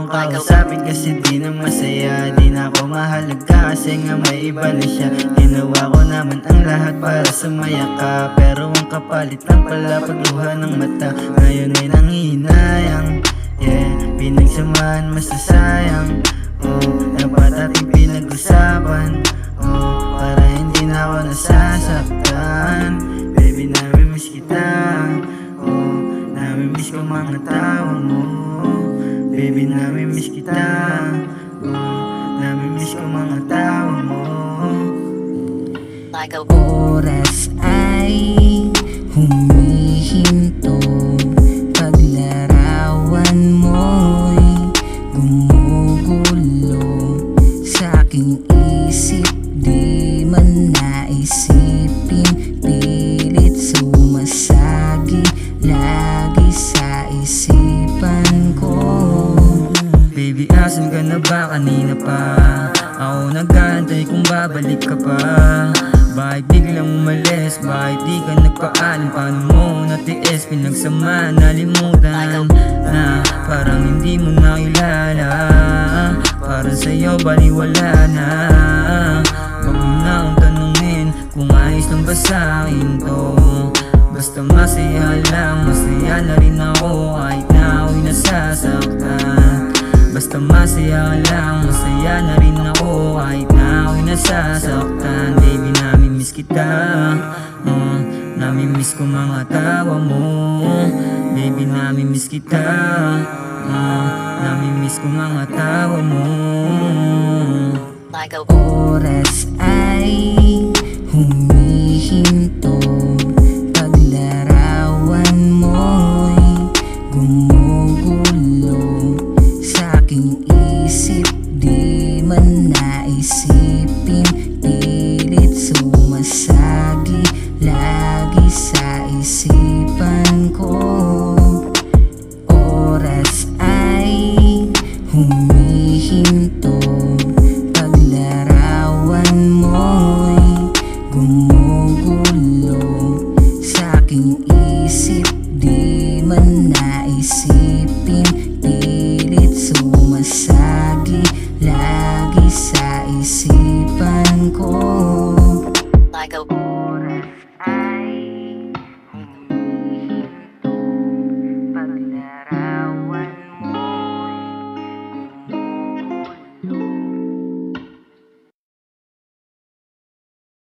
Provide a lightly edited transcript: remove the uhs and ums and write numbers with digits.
akong kausapin kasi di na masaya. Di na ako mahalaga kasi nga may iba na siya. Ginawa ko naman ang lahat para sumaya ka, pero ang kapalit lang pala pagluha ng mata. Ngayon ay nanghihinayang, yeah, pinagsamahan masasayang. Oh, dapat ating pinag-usapan, oh, para hindi na ako nasasaktan. Baby, nami-miss kita, oh, nami-miss ko mga tawa mo. Baby, nami-miss kita, oh, nami-miss ko mga tawa mo. Oras ay humihinto, paglarawan mo'y gumugulo sa aking isip. Di man naisipin, pilit sumasagi lagi sa isipan ko. Baby, asan ka na ba? Kanina pa ako nag-aantay kung babalik ka pa. Bakit biglang umalis? Bakit di ka nagpaalam? Paano mo natiis? Pinagsama, nalimutan na parang hindi mo nakilala. Para sa'yo baliwala na. Wag mo na akong tanungin kung ayos lang ba sa'kin to. Basta masaya lang, masaya na rin ako kahit na ako'y nasasaktan. Basta masaya lang, masaya na rin ako kahit na ako'y nasasaktan. Baby, nami-miss kita, nami-miss ko mga tawa mo. Baby, nami-miss kita, nami-miss ko mga tawa mo. Oras ay humihinto, paglarawan mo'y gumugulo sa aking isip. Di man naisipin, pilit sumasagi lagi sa isipan ko. Oras ay humihinto, paglarawan mo'y gumugulo sa aking isip. Di man naisipin, pilit sumasagi lagi sa isipan ko. Oras ay